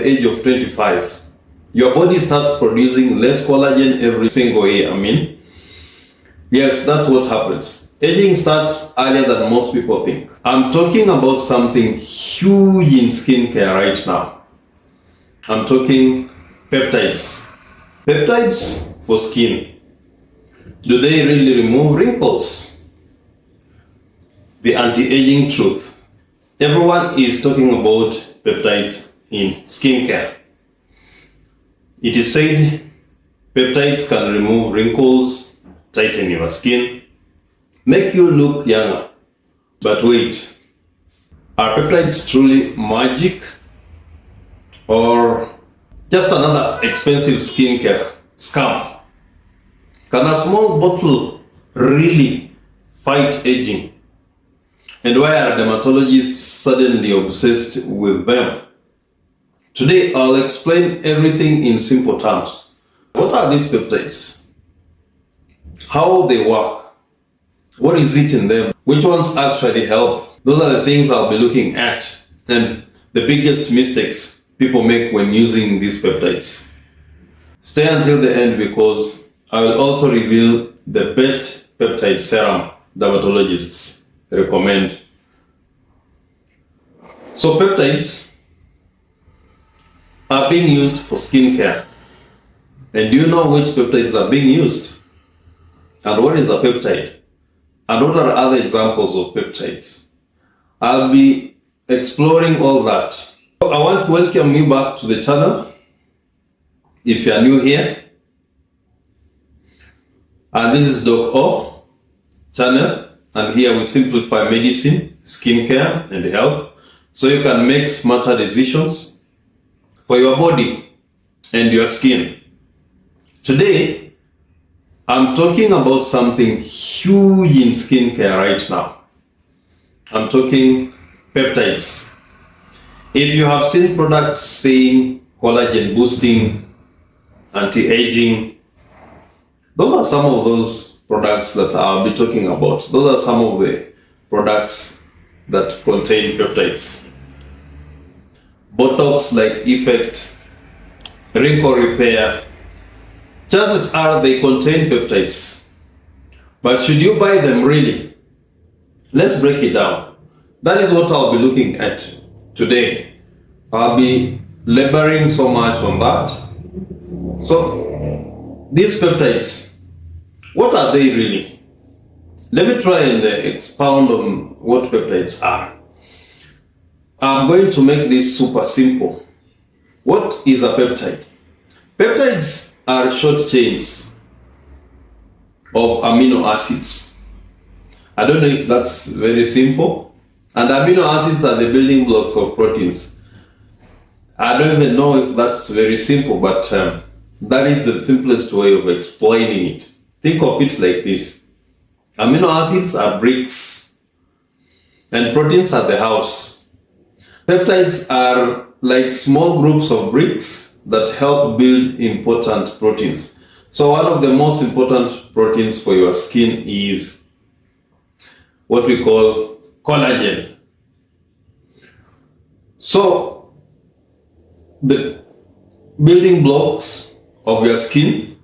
age of 25, your body starts producing less collagen every single year. Yes, that's what happens. Aging starts earlier than most people think. I'm talking about something huge in skincare right now. I'm talking peptides. Peptides for skin. Do they really remove wrinkles? The anti-aging truth. Everyone is talking about peptides in skincare. It is said peptides can remove wrinkles, tighten your skin, make you look younger. But wait, are peptides truly magic? Or just another expensive skincare scam? Can a small bottle really fight aging? And why are dermatologists suddenly obsessed with them? Today I'll explain everything in simple terms. What are these peptides? How they work? What is it in them? Which ones actually help? Those are the things I'll be looking at, and the biggest mistakes people make when using these peptides. Stay until the end because I will also reveal the best peptide serum dermatologists recommend. So peptides are being used for skincare. And do you know which peptides are being used? And what is a peptide? And what are other examples of peptides? I'll be exploring all that. I want to welcome you back to the channel if you are new here. And this is Doc O channel, and here we simplify medicine, skincare, and health so you can make smarter decisions for your body and your skin. Today, I'm talking about something huge in skincare right now. I'm talking peptides. If you have seen products saying collagen boosting, anti-aging, those are some of those products that I'll be talking about. Those are some of the products that contain peptides. Botox-like effect, wrinkle repair. Chances are they contain peptides. But should you buy them really? Let's break it down. That is what I'll be looking at today. I'll be laboring so much on that. So, these peptides, what are they really? Let me try and expound on what peptides are. I'm going to make this super simple. What is a peptide? Peptides are short chains of amino acids. I don't know if that's very simple. And amino acids are the building blocks of proteins. I don't even know if that's very simple, but that is the simplest way of explaining it. Think of it like this. Amino acids are bricks, and proteins are the house. Peptides are like small groups of bricks that help build important proteins. So one of the most important proteins for your skin is what we call collagen. So the building blocks of your skin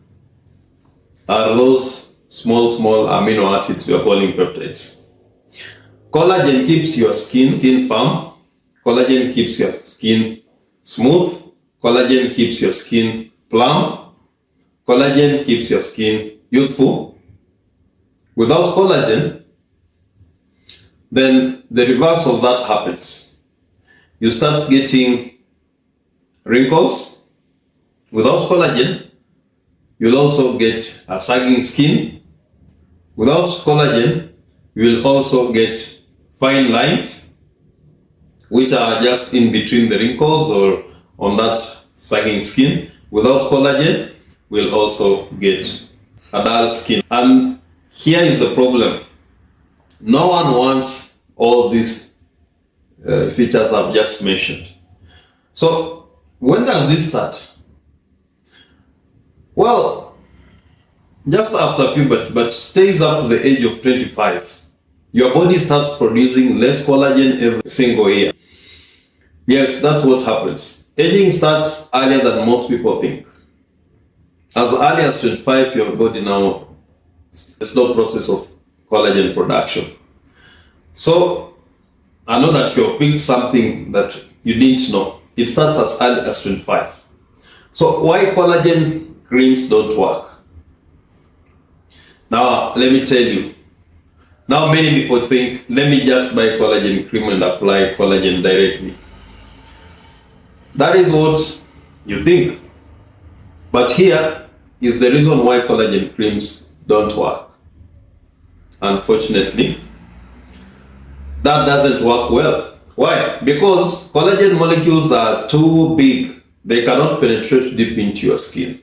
are those small amino acids we are calling peptides. Collagen keeps your skin firm. Collagen keeps your skin smooth. Collagen keeps your skin plump. Collagen keeps your skin youthful. Without collagen, then the reverse of that happens. You start getting wrinkles. Without collagen, you'll also get a sagging skin. Without collagen, you will also get fine lines, which are just in between the wrinkles or on that sagging skin. Without collagen, we'll also get a dull skin. And here is the problem. No one wants all these features I've just mentioned. So, when does this start? Well, just after puberty, but stays up to the age of 25. Your body starts producing less collagen every single year. Yes, that's what happens. Aging starts earlier than most people think. As early as 25, your body now is a slow process of collagen production. So I know that you've picked something that you didn't know. It starts as early as 25. So why collagen creams don't work? Now let me tell you. Now many people think, let me just buy collagen cream and apply collagen directly. That is what you think. But here is the reason why collagen creams don't work. Unfortunately, that doesn't work well. Why? Because collagen molecules are too big. They cannot penetrate deep into your skin.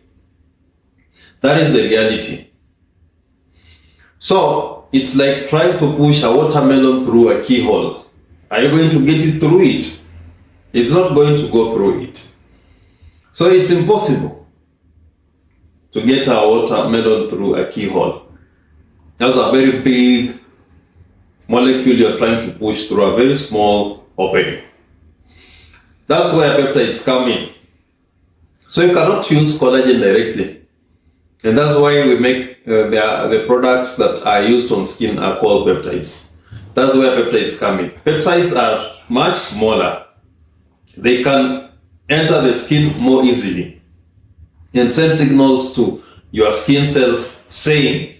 That is the reality. So it's like trying to push a watermelon through a keyhole. Are you going to get it through it? It's not going to go through it. So it's impossible to get a watermelon through a keyhole. That's a very big molecule you're trying to push through a very small opening. That's where peptides come in. So you cannot use collagen directly. And that's why we make the products that are used on skin are called peptides. That's where peptides come in. Peptides are much smaller. They can enter the skin more easily and send signals to your skin cells saying,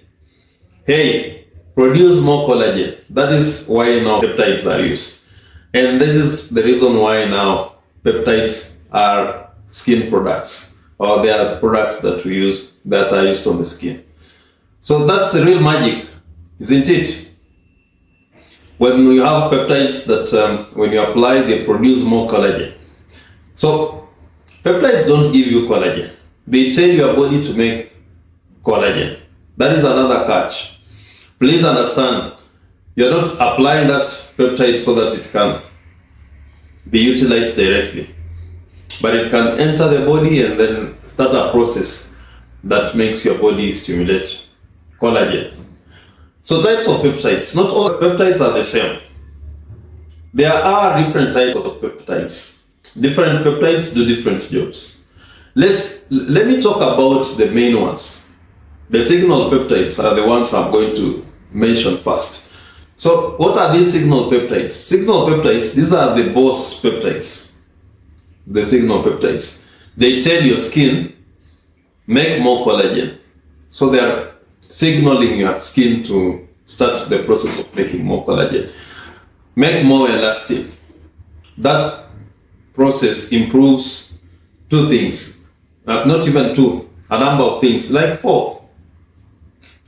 hey, produce more collagen. That is why now peptides are used. And this is the reason why now peptides are skin products, or they are products that we use that are used on the skin. So that's the real magic, isn't it? When you have peptides that when you apply, they produce more collagen. So peptides don't give you collagen. They tell your body to make collagen. That is another catch. Please understand, you're not applying that peptide so that it can be utilized directly, but it can enter the body and then start a process that makes your body stimulate collagen. So types of peptides. Not all peptides are the same. There are different types of peptides. Different peptides do different jobs. Let me talk about the main ones. The signal peptides are the ones I'm going to mention first. So what are these signal peptides? Signal peptides, these are the boss peptides. The signal peptides. They tell your skin, make more collagen. So they are signaling your skin to start the process of making more collagen. Make more elastic. That process improves two things. Not even two, a number of things, like 4.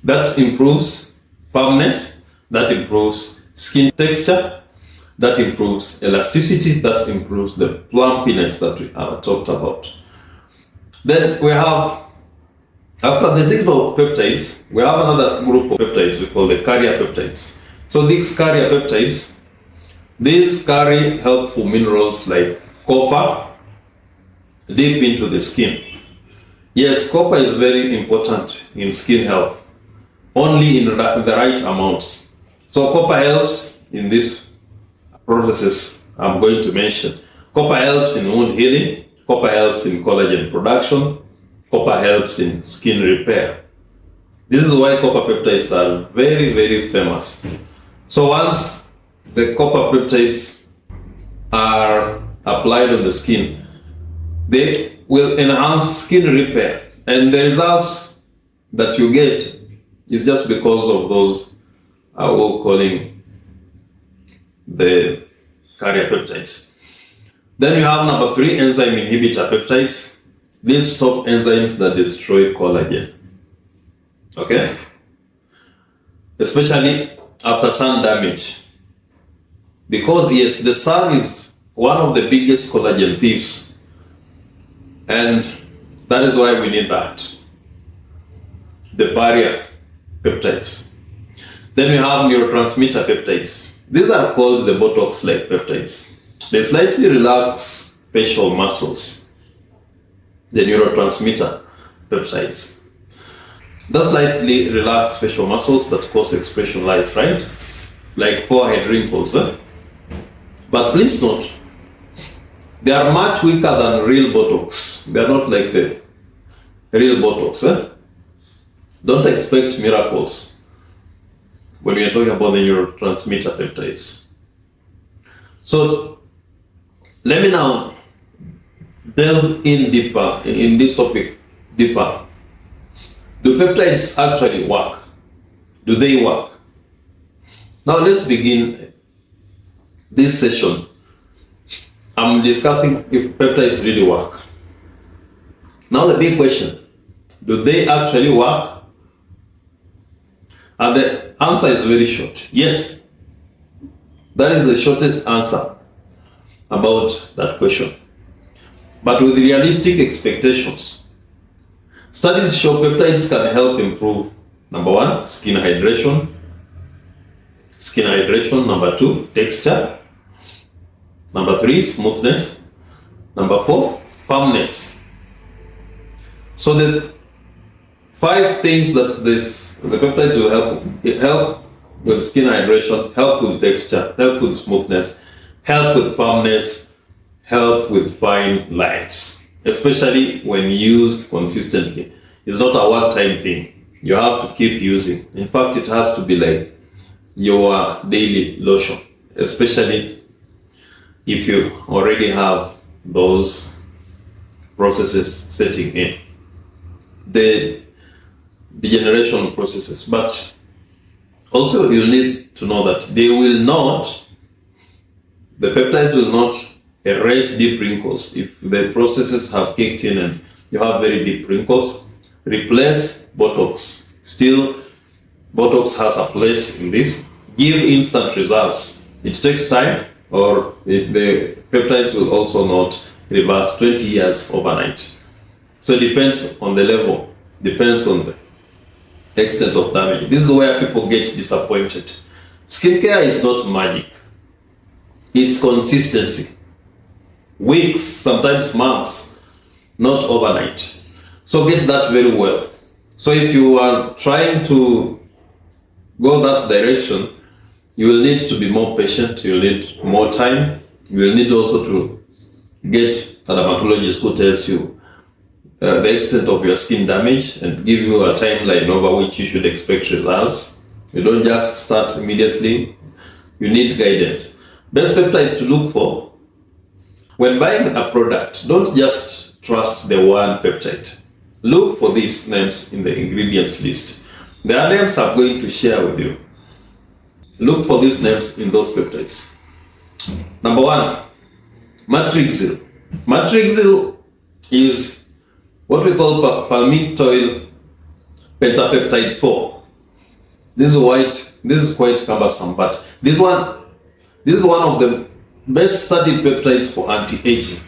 That improves firmness, that improves skin texture, that improves elasticity, that improves the plumpiness that we have talked about. Then we have, after the signal peptides, we have another group of peptides we call the carrier peptides. So these carrier peptides, these carry helpful minerals like copper deep into the skin. Yes, copper is very important in skin health, only in the right amounts. So copper helps in these processes I'm going to mention. Copper helps in wound healing, copper helps in collagen production, copper helps in skin repair. This is why copper peptides are very, very famous. So once the copper peptides are applied on the skin, they will enhance skin repair, and the results that you get is just because of those we're calling the carrier peptides. Then you have number 3, enzyme inhibitor peptides. These stop enzymes that destroy collagen. Okay? Especially after sun damage. Because yes, the sun is one of the biggest collagen thieves. And that is why we need that. The barrier peptides. Then we have neurotransmitter peptides. These are called the Botox-like peptides. They slightly relax facial muscles. The neurotransmitter peptides. That slightly relax facial muscles that cause expression lights, right? Like forehead wrinkles. But please note, They are much weaker than real Botox. They are not like the real Botox. Don't expect miracles when we are talking about the neurotransmitter peptides. So let me now delve in deeper in this topic deeper. Do peptides actually work? Do they work? Now let's begin this session. I'm discussing if peptides really work. Now the big question, do they actually work? And the answer is very short. Yes. That is the shortest answer about that question. But with realistic expectations. Studies show peptides can help improve, number 1, skin hydration. Number 2, texture. Number 3, smoothness. Number 4, firmness. So the 5 things that the peptides will help with skin hydration, help with texture, help with smoothness, help with firmness, help with fine lines, especially when used consistently. It's not a one-time thing. You have to keep using. In fact, it has to be like your daily lotion, especially if you already have those processes setting in, the degeneration processes. But also you need to know that the peptides will not erase deep wrinkles. If the processes have kicked in and you have very deep wrinkles, replace Botox. Still, Botox has a place in this. Give instant results. It takes time, or the peptides will also not reverse 20 years overnight. So it depends on the level, depends on the extent of damage. This is where people get disappointed. Skincare is not magic. It's consistency. Weeks, sometimes months, not overnight. So get that very well. So if you are trying to go that direction, you will need to be more patient, you will need more time, you will need also to get a dermatologist who tells you the extent of your skin damage and give you a timeline over which you should expect results. You don't just start immediately, you need guidance. Best peptides to look for. When buying a product, don't just trust the one peptide. Look for these names in the ingredients list. There are names I'm going to share with you. Look for these names in those peptides. Number 1, matrixyl. Matrixyl is what we call palmitoyl pentapeptide 4. This is white. This is quite cumbersome, but this is one of the best studied peptides for anti-aging.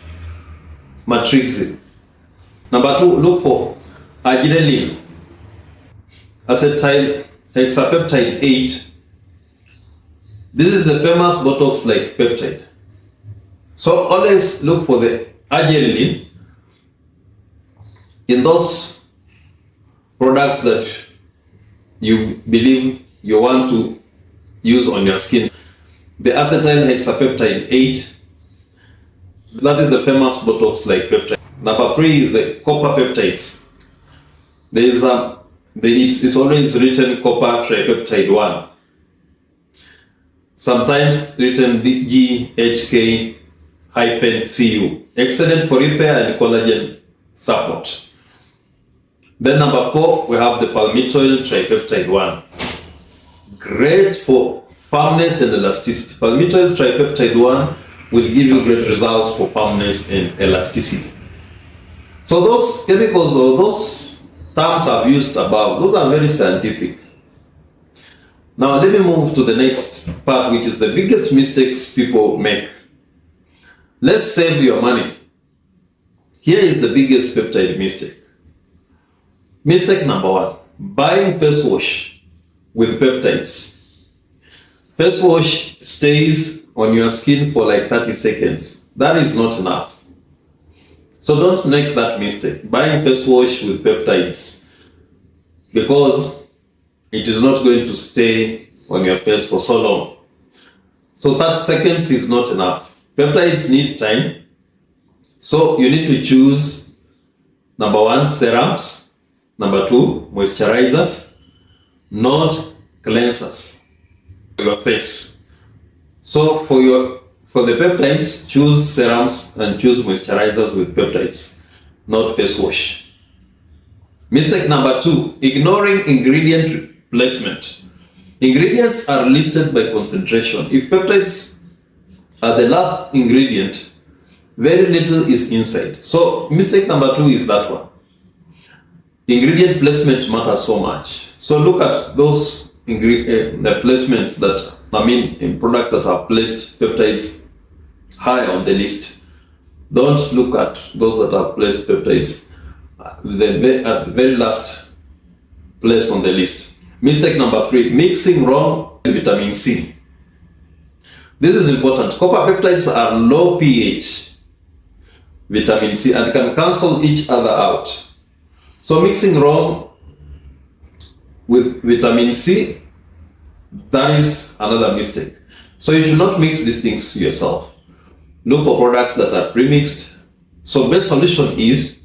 Matrixyl. Number 2, look for arginine, acetyl hexapeptide 8. This is the famous Botox-like peptide. So always look for the arginine in those products that you believe you want to use on your skin. The acetyl hexapeptide 8, that is the famous Botox-like peptide. Number 3 is the copper peptides. There is it's always written copper tripeptide 1. Sometimes written GHK-CU. Excellent for repair and collagen support. Then number 4, we have the palmitoyl tripeptide 1. Great for firmness and elasticity. Palmitoyl tripeptide 1 will give you great results for firmness and elasticity. So those chemicals or those terms I've used above, those are very scientific. Now let me move to the next part, which is the biggest mistakes people make. Let's save your money. Here is the biggest peptide mistake. Mistake number 1, buying face wash with peptides. Face wash stays on your skin for like 30 seconds. That is not enough. So don't make that mistake, buying face wash with peptides, because it is not going to stay on your face for so long. So 30 seconds is not enough. Peptides need time. So you need to choose number 1, serums, number 2, moisturizers, not cleansers for your face. So for the peptides, choose serums and choose moisturizers with peptides, not face wash. Mistake number 2, ignoring ingredient placement. Ingredients are listed by concentration. If peptides are the last ingredient, very little is inside. So mistake number 2 is that one. Ingredient placement matters so much. So look at those placements in products that have placed peptides high on the list. Don't look at those that have placed peptides at the very last place on the list. Mistake number 3, mixing wrong with vitamin C. This is important. Copper peptides are low pH vitamin C and can cancel each other out. So mixing wrong with vitamin C, that is another mistake. So you should not mix these things yourself. Look for products that are pre-mixed. So best solution is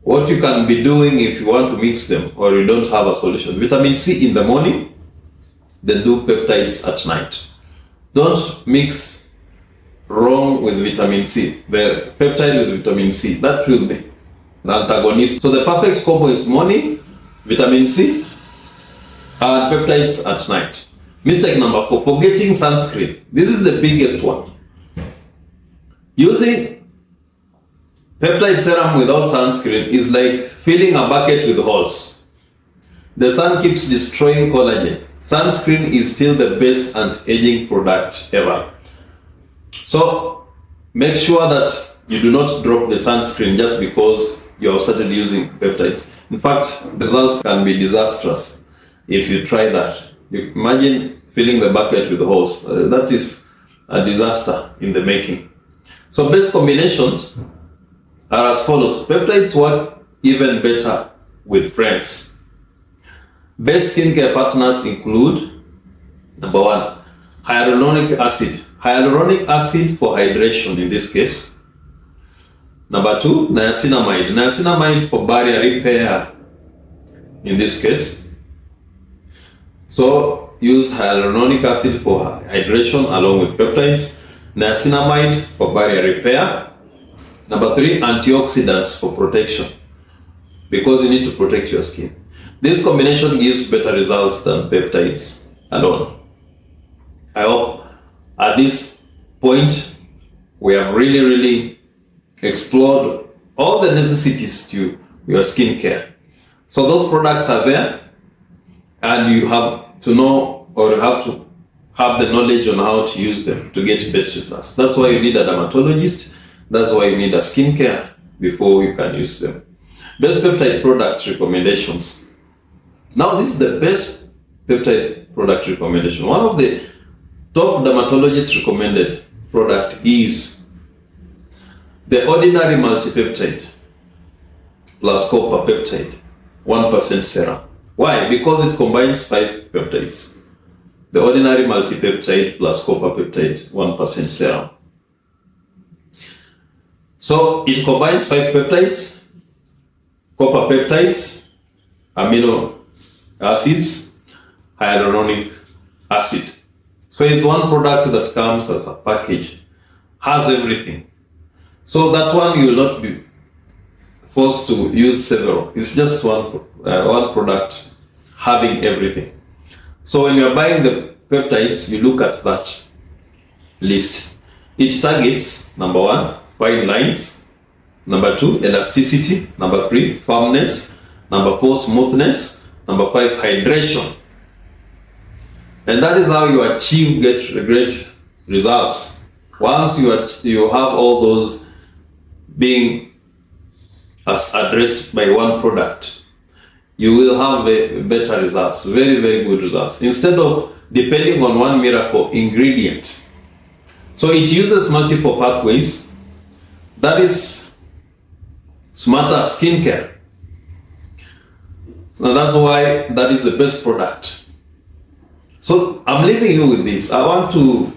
what you can be doing if you want to mix them or you don't have a solution. Vitamin C in the morning, then do peptides at night. Don't mix wrong with vitamin C. The peptide with vitamin C, that will be an antagonist. So the perfect combo is morning, vitamin C, and peptides at night. Mistake number 4, forgetting sunscreen. This is the biggest one. Using peptide serum without sunscreen is like filling a bucket with holes. The sun keeps destroying collagen. Sunscreen is still the best anti-aging product ever. So make sure that you do not drop the sunscreen just because you have started using peptides. In fact, the results can be disastrous if you try that. You imagine filling the bucket with holes. That is a disaster in the making. So best combinations are as follows. Peptides work even better with friends. Best skincare partners include number 1, hyaluronic acid. Hyaluronic acid for hydration in this case. Number 2, niacinamide. Niacinamide for barrier repair in this case. So use hyaluronic acid for hydration along with peptides. Niacinamide for barrier repair. Number 3, antioxidants for protection, because you need to protect your skin. This combination gives better results than peptides alone. I hope at this point we have really explored all the necessities to your skincare. So those products are there, and you have to know, or you have to have the knowledge on how to use them to get best results. That's why you need a dermatologist. That's why you need a skincare before you can use them. Best peptide product recommendations. Now this is the best peptide product recommendation. One of the top dermatologist recommended product is the ordinary multi-peptide plus copper peptide 1% serum. Why? Because it combines 5 peptides. The ordinary multi-peptide plus copper peptide 1% serum. So it combines 5 peptides, copper peptides, amino acids, hyaluronic acid. So it's one product that comes as a package, has everything. So that one you will not be forced to use several. It's just one product having everything. So when you're buying the peptides, you look at that list. It targets, number 1, fine lines, number 2, elasticity, number 3, firmness, number 4, smoothness, number 5, hydration. And that is how you achieve great results. Once you have all those being as addressed by one product, you will have better results, very good results, instead of depending on one miracle ingredient. So it uses multiple pathways. That is smarter skincare. So that's why that is the best product. So I'm leaving you with this. I want to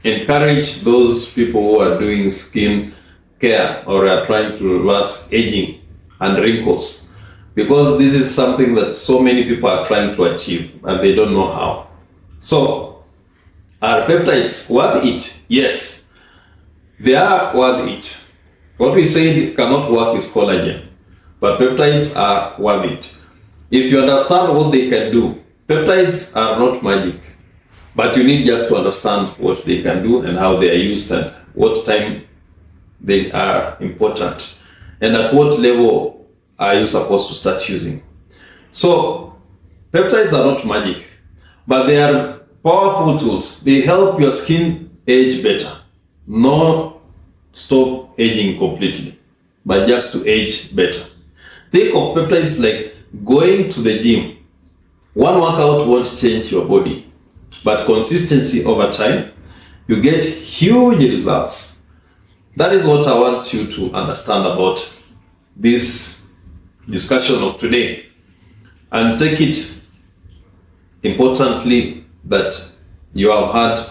encourage those people who are doing skin care or are trying to reverse aging and wrinkles, because this is something that so many people are trying to achieve and they don't know how. So, are peptides worth it? Yes, they are worth it. What we said cannot work is collagen, but peptides are worth it. If you understand what they can do, peptides are not magic, but you need just to understand what they can do and how they are used and what time they are important and at what level are you supposed to start using. So peptides are not magic, but they are powerful tools. They help your skin age better, not stop aging completely, but just to age better. Think of peptides like going to the gym. One workout won't change your body, but consistency over time, you get huge results. That is what I want you to understand about this discussion of today, and take it importantly that you have had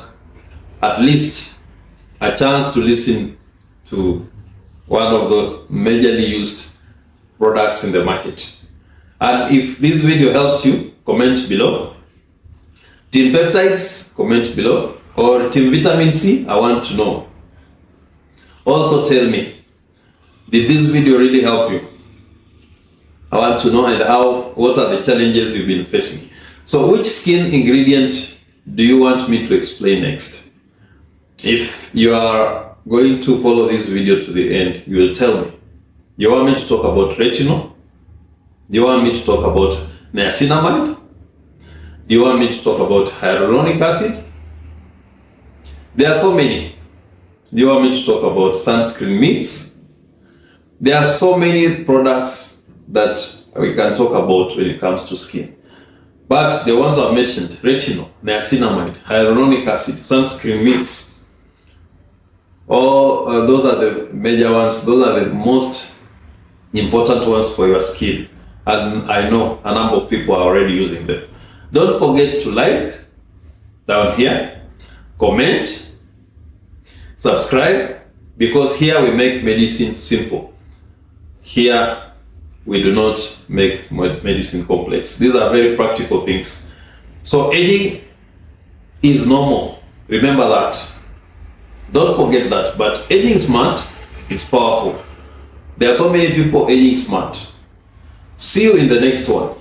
at least a chance to listen to one of the majorly used products in the market. And if this video helped you, comment below. Team Peptides, comment below. Or Team Vitamin C, I want to know. Also tell me, did this video really help you? I want to know, and what are the challenges you've been facing. So which skin ingredient do you want me to explain next? If you are going to follow this video to the end, you will tell me. Do you want me to talk about retinol? Do you want me to talk about niacinamide? Do you want me to talk about hyaluronic acid? There are so many. Do you want me to talk about sunscreen mists? There are so many products that we can talk about when it comes to skin. But the ones I've mentioned, retinol, niacinamide, hyaluronic acid, sunscreen mists, those are the major ones. Those are the most important ones for your skin. And I know a number of people are already using them. Don't forget to like down here, comment, subscribe, because here we make medicine simple. Here we do not make medicine complex. These are very practical things. So aging is normal. Remember that. Don't forget that. But aging smart is powerful. There are so many people aging smart. See you in the next one.